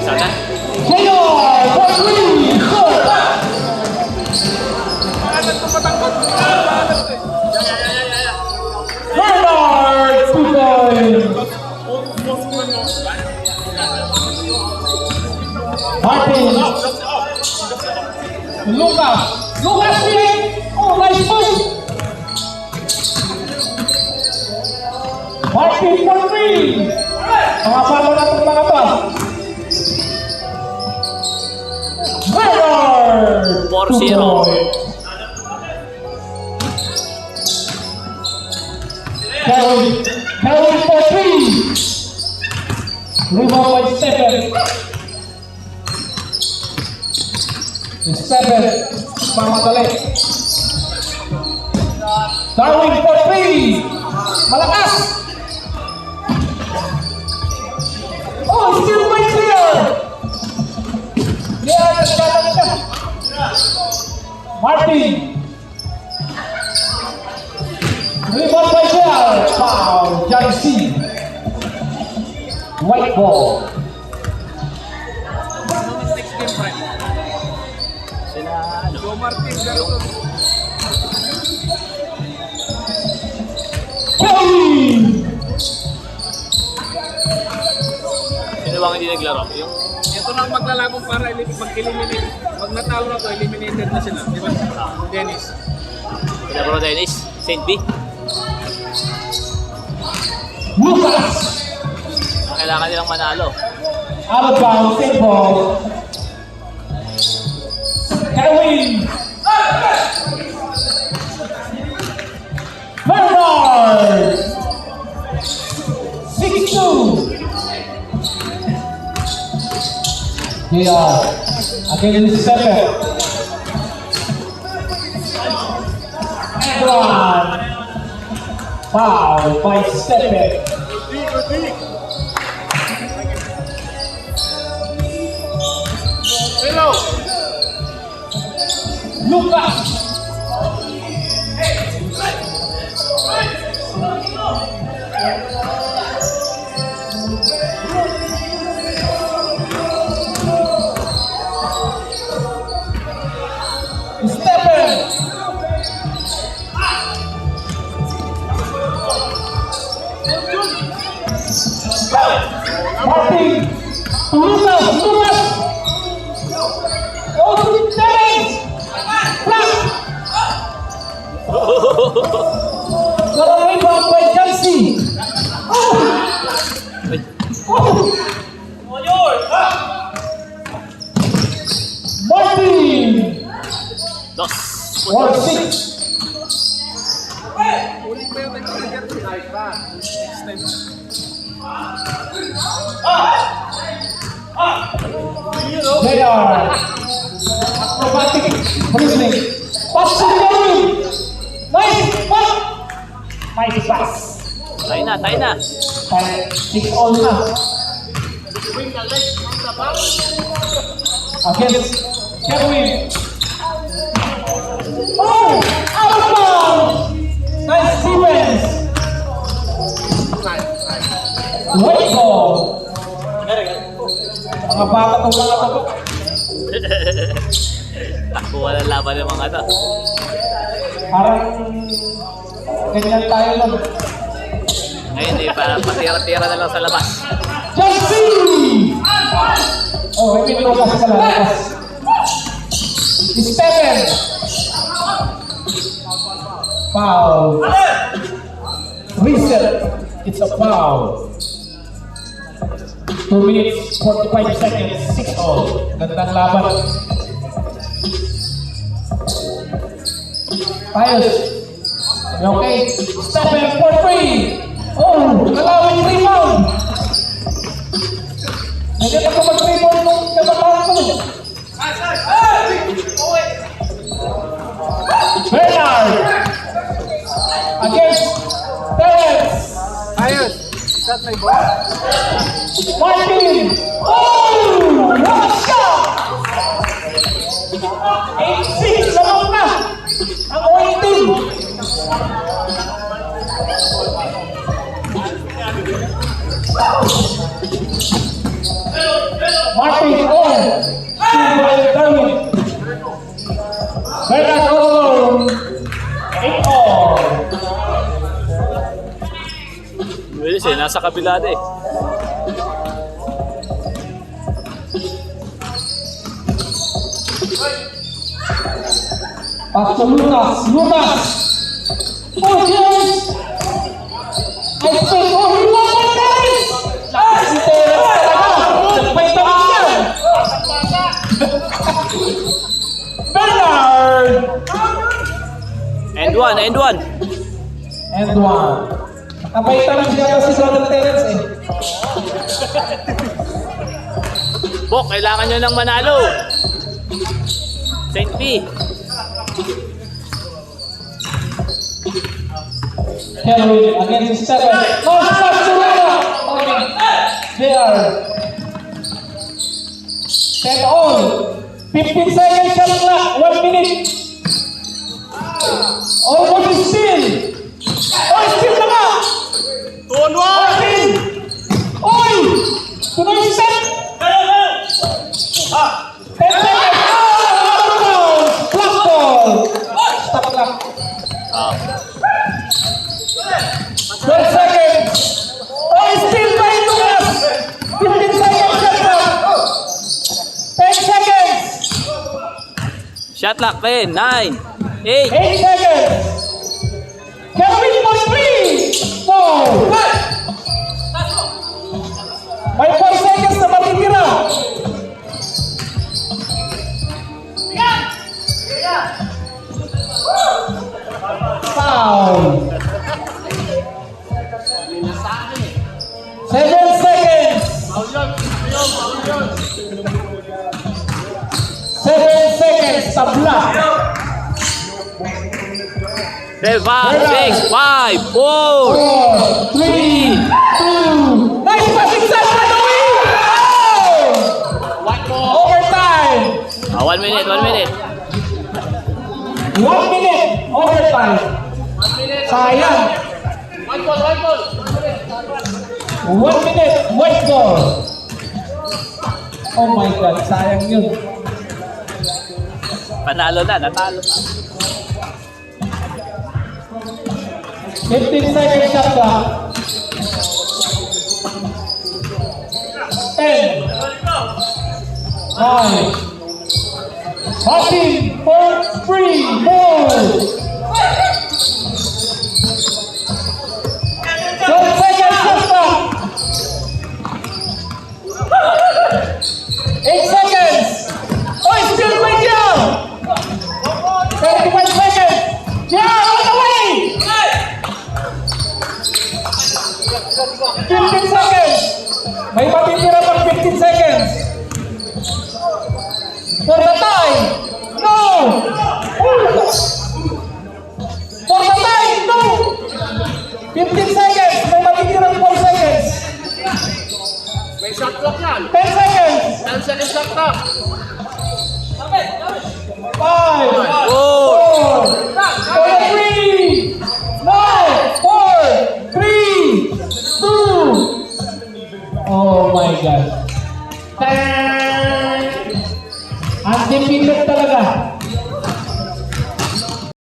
Sana? Junior, for 3, score! Bernard, 2 points! Martin. Lucas. Lucas Philip. Oh, nice point. Martin for 3. Mga palo na itong mga to. Bernard. 4-0. Kelvin for 3. Rebound by Stephen. Stephen, mamadali. Darwin for 3. Malakas. Oh, still by clear. Yeah, nagkakalit siya. Martin. Rebound by Joel. Foul, Johnny C. White ball. Kelly! Sino bang hindi naglaro? Yung Ito na ang maglalabong para mag-eliminate. Pag natalo na to, eliminated na sila. Di ba? Dennis. Pinabro Dennis, St. B. Lucas! Kailangan nilang manalo. Out of bounds, same ball. Kelly! Bernard! 6-2! Yeah, again this is Stephen. And one. Foul by Stephen. Hello! Lucas! Stephen! Martin! Lucas! Lucas! Oh, Dennis! Black! Got a rebound by Chelsea! Oh! Ay, Oh! Martin! dos. 4-6. Ulit pa yung nag-trigger si Alpha. Next time. JR. Acrobatic reasoning. Pass to Kelvin. Nice pass. Nice pass. Tayo na, tayo na. 6-all na. Against Kelvin. Oh! Out of bounds! Nice defense! White ball! Mga bata itong mga ito. Takbuhan ang laban ng mga to. Parang ganyan tayo nun. Ngayon eh, parang patira-tira na lang sa labas. Chelsea! Oh, may Lucas ka lang. Lucas. Stephen! Foul. Reset. It's a foul. 2 minutes, 45 seconds, 6-all. Gandang laban. Ayos. Okay. Stephen for 3. Oh, allowing rebound. Hindi pa ko mag-rebound nung kabataan ko. Bernard. Against Perez. Ayos! Is that my ball? Martin. Oh! What a shot! 8-6. Lamang na. Ang waiting. Martin on. Silver Darwin. Bernard on. 8-all. Bilis eh, nasa kabila na eh. Pass to Lucas. Lucas. Oh, yes. I think, oh, he won the tennis. Si Terence talaga. Nagpay tamis yan. Bernard. And one. And one. Nakapay tamis yata si Ronald Terence eh. Bok, kailangan nyo ng manalo. St. P. Kelvin against Stephen. No, stop to Rana. There. Set on. 15 seconds shot clock. 1 minute. Almost still. Oh, still na ba? 2-1. Oy! Tuloy set. 10 seconds. Oh, clock ball. Stop clock. 12 seconds. Oh, still by Lucas. 15 seconds shot clock. 10 seconds. Shot clock, 10, 9, 8. 8 seconds. Kelvin for 3. 4. May 4 seconds na matitira. Foul. 7 seconds. 7 seconds. Tabla. 7, 6, 5, 4. 4, 3, 2. Nice passing shot by Louis. Oh! Overtime. 1 minute, 1 minute. 1 minute. Overtime. Sayang. 1 minute. White ball. Oh my God. Sayang yun. Panalo na, natalo na. 15 seconds shot clock. 10. 9. Martin for 3. 4. 12 seconds shot clock. 8 seconds. Oh, still right down. 31 seconds. Yeah, on the way. 15 seconds. May matitira pang 15 seconds. For the time. No. For the time. No. 15 seconds. May matitira 4 seconds. May shot clock yan. 10 seconds. 10 seconds shot clock. 5,